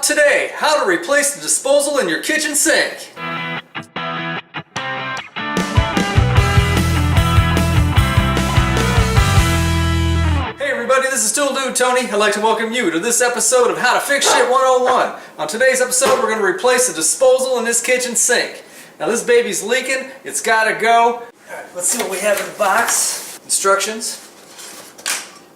Today, how to replace the disposal in your kitchen sink. Hey everybody, this is Tool Dude Tony. I'd like to welcome you to this episode of How to Fix Shit 101. On today's episode, we're going to replace the disposal in this kitchen sink. Now this baby's leaking, it's got to go. Alright, let's see what we have in the box. Instructions.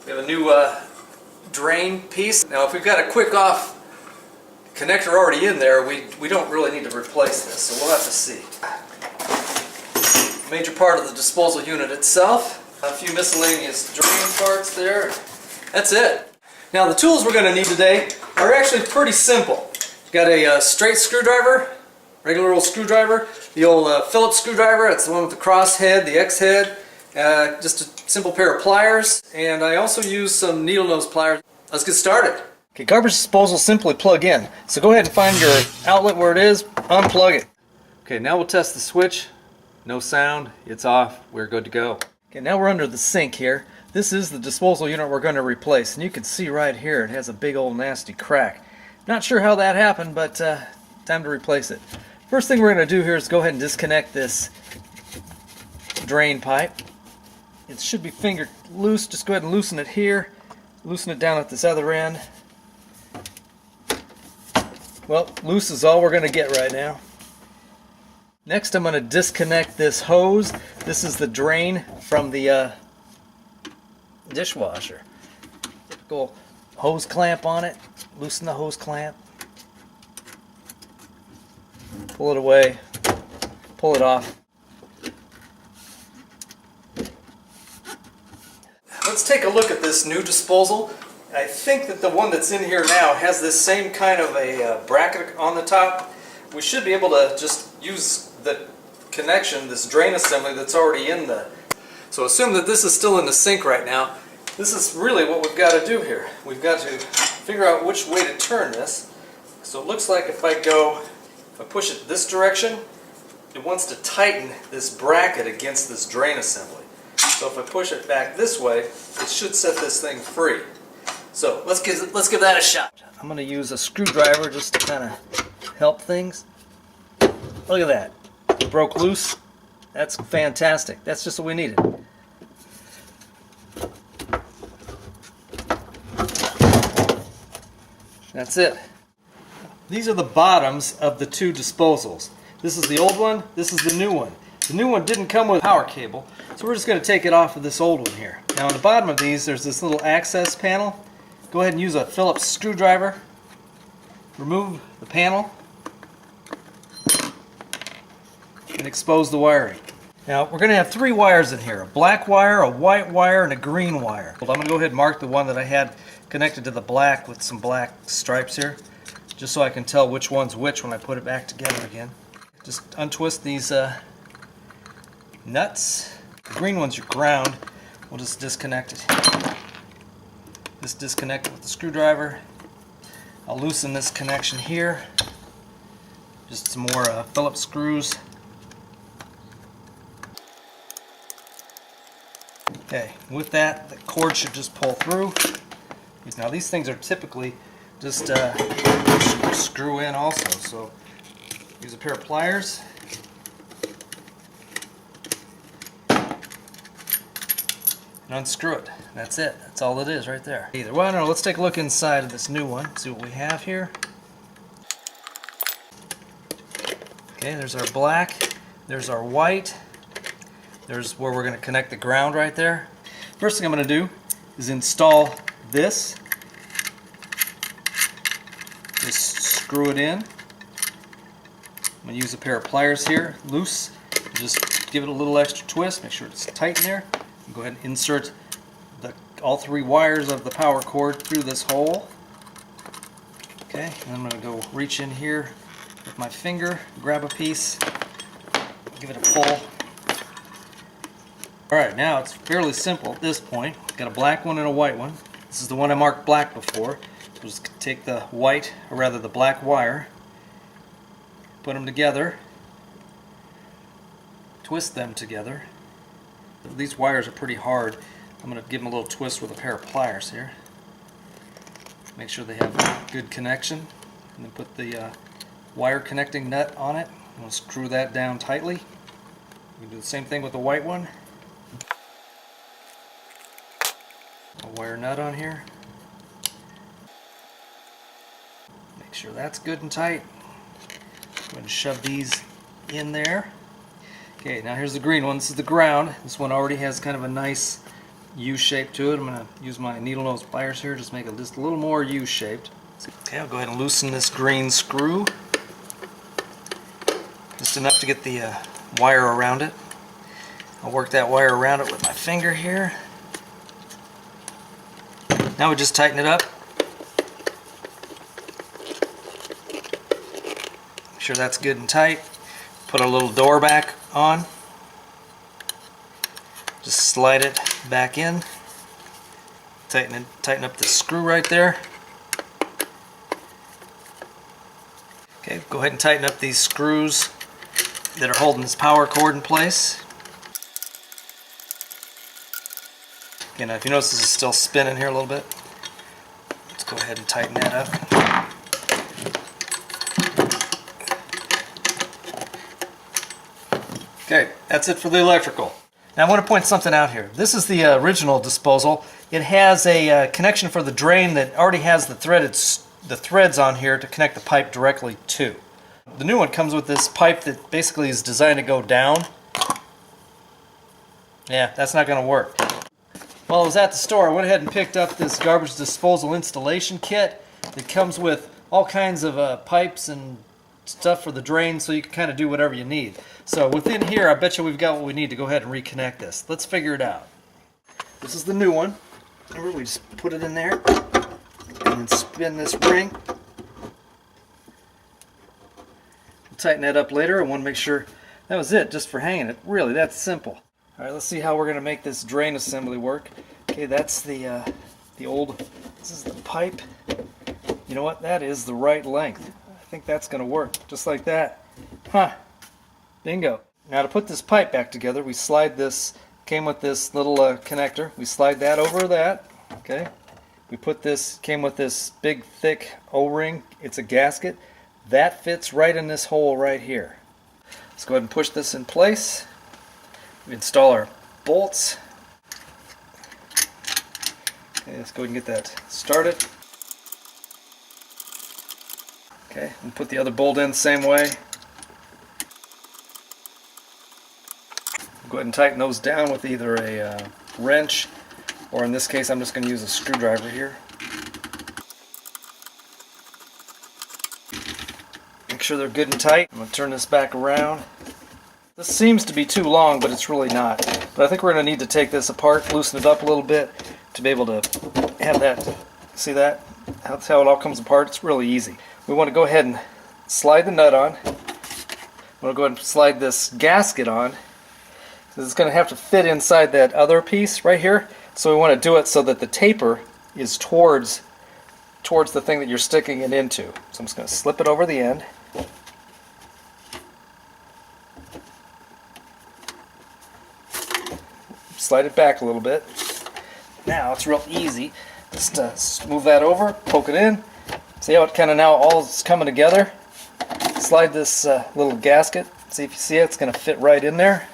We have a new drain piece. Now if we've got a quick off connector already in there, we don't really need to replace this, so we'll have to see. Major part of the disposal unit itself. A few miscellaneous drain parts there. That's it. Now the tools we're going to need today are actually pretty simple. We've got a straight screwdriver, regular old screwdriver, the old Phillips screwdriver, that's the one with the cross head, the X head, just a simple pair of pliers, and I also use some needle nose pliers. Let's get started. Okay, garbage disposal simply plug in. So go ahead and find your outlet where it is, unplug it. Okay, now we'll test the switch. No sound, it's off, we're good to go. Okay, now we're under the sink here. This is the disposal unit we're going to replace, and you can see right here it has a big old nasty crack. Not sure how that happened, but time to replace it. First thing we're going to do here is go ahead and disconnect this drain pipe. It should be finger loose. Just go ahead and loosen it here. Loosen it down at this other end. Well, loose is all we're going to get right now. Next I'm going to disconnect this hose. This is the drain from the dishwasher. Typical hose clamp on it. Loosen the hose clamp. Pull it away. Pull it off. Let's take a look at this new disposal. I think that the one that's in here now has this same kind of a bracket on the top. We should be able to just use the connection, this drain assembly that's already in the... So assume that this is still in the sink right now. This is really what we've got to do here. We've got to figure out which way to turn this. So it looks like if I push it this direction, it wants to tighten this bracket against this drain assembly. So if I push it back this way, it should set this thing free. So let's give that a shot. I'm going to use a screwdriver just to kind of help things. Look at that. It broke loose. That's fantastic. That's just what we needed. That's it. These are the bottoms of the two disposals. This is the old one. This is the new one. The new one didn't come with a power cable, so we're just going to take it off of this old one here. Now on the bottom of these there's this little access panel. Go ahead and use a Phillips screwdriver. Remove the panel and expose the wiring. Now we're going to have three wires in here. A black wire, a white wire, and a green wire. I'm going to go ahead and mark the one that I had connected to the black with some black stripes here, just so I can tell which one's which when I put it back together again. Just untwist these nuts. The green one's your ground. We'll just disconnect it. Just disconnect it with the screwdriver. I'll loosen this connection here. Just some more Phillips screws. Okay, with that, the cord should just pull through. Now these things are typically just screw in also, so use a pair of pliers. And unscrew it. That's it. That's all it is right there. Either way, no, let's take a look inside of this new one, see what we have here. Okay, there's our black, there's our white, there's where we're going to connect the ground right there. First thing I'm going to do is install this. Just screw it in. I'm going to use a pair of pliers here, loose. Just give it a little extra twist, make sure it's tight in there. Go ahead and insert all three wires of the power cord through this hole. Okay, and I'm going to go reach in here with my finger, grab a piece, give it a pull. Alright, now it's fairly simple at this point. Got a black one and a white one. This is the one I marked black before. So just take the white, or rather the black wire, put them together, twist them together. These wires are pretty hard. I'm going to give them a little twist with a pair of pliers here. Make sure they have good connection. and then put the wire connecting nut on it. I'm going to screw that down tightly. We do the same thing with the white one. A wire nut on here. Make sure that's good and tight. Go ahead and shove these in there. Okay, now here's the green one. This is the ground. This one already has kind of a nice U shape to it. I'm going to use my needle nose pliers here, just make it just a little more U shaped. Okay, I'll go ahead and loosen this green screw. Just enough to get the wire around it. I'll work that wire around it with my finger here. Now we just tighten it up. Make sure that's good and tight. Put a little door back on. Just slide it back in. Tighten up the screw right there. Okay, go ahead and tighten up these screws that are holding this power cord in place. Okay, now if you notice this is still spinning here a little bit, let's go ahead and tighten that up. Okay, that's it for the electrical. Now I want to point something out here. This is the original disposal. It has a connection for the drain that already has the threads on here to connect the pipe directly to. The new one comes with this pipe that basically is designed to go down. Yeah, that's not going to work. While I was at the store, I went ahead and picked up this garbage disposal installation kit. It comes with all kinds of pipes and stuff for the drain, so you can kind of do whatever you need. So within here, I bet you we've got what we need to go ahead and reconnect this. Let's figure it out. This is the new one. Remember, we just put it in there and then spin this ring. We'll tighten that up later. I want to make sure that was it, just for hanging it. Really, that's simple. All right, let's see how we're going to make this drain assembly work. Okay, that's the old. This is the pipe. You know what? That is the right length. I think that's going to work, just like that. Huh. Bingo. Now to put this pipe back together, we slide this, came with this little connector. We slide that over that. Okay. We put this, came with this big thick O-ring. It's a gasket. That fits right in this hole right here. Let's go ahead and push this in place. We install our bolts. Okay, let's go ahead and get that started. Okay, and put the other bolt in the same way. Go ahead and tighten those down with either a wrench, or in this case I'm just going to use a screwdriver here. Make sure they're good and tight. I'm going to turn this back around. This seems to be too long, but it's really not. But I think we're going to need to take this apart, loosen it up a little bit to be able to have that. See that? That's how it all comes apart. It's really easy. We want to go ahead and slide the nut on. I'm going to go ahead and slide this gasket on. It's going to have to fit inside that other piece right here. So we want to do it so that the taper is towards the thing that you're sticking it into. So I'm just going to slip it over the end. Slide it back a little bit. Now it's real easy. Just move that over, poke it in. See how it kind of now all is coming together? Slide this little gasket. See if you see it, it's going to fit right in there.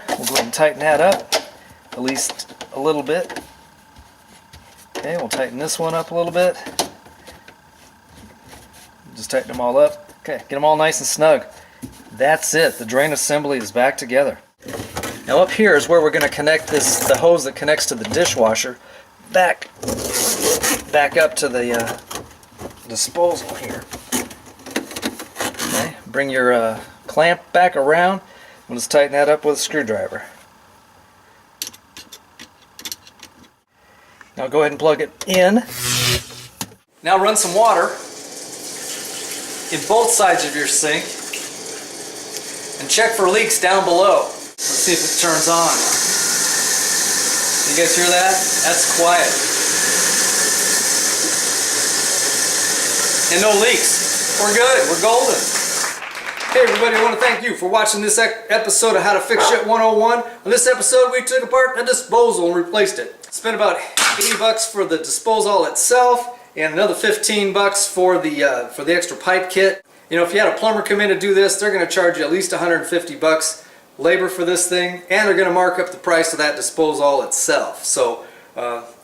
We'll go ahead and tighten that up, at least a little bit. Okay, we'll tighten this one up a little bit. Just tighten them all up. Okay, get them all nice and snug. That's it. The drain assembly is back together. Now up here is where we're going to connect the hose that connects to the dishwasher back up to the disposal here. Okay, bring your clamp back around. We'll just tighten that up with a screwdriver. Now go ahead and plug it in. Now run some water in both sides of your sink and check for leaks down below. Let's see if it turns on. You guys hear that? That's quiet. And no leaks. We're good. We're golden. Hey everybody, I want to thank you for watching this episode of How to Fix Shit 101. On this episode we took apart a disposal and replaced it. Spent about $80 for the disposal itself and another 15 bucks for the extra pipe kit. You know, if you had a plumber come in to do this, they're going to charge you at least 150 bucks labor for this thing, and they're going to mark up the price of that disposal itself. So,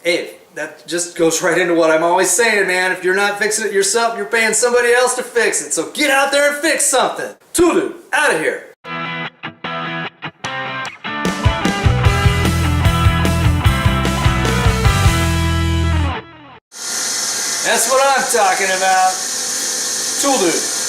hey, that just goes right into what I'm always saying, man. If you're not fixing it yourself, you're paying somebody else to fix it. So get out there and fix something. Tulu, out of here. That's what I'm talking about. Tool Dude.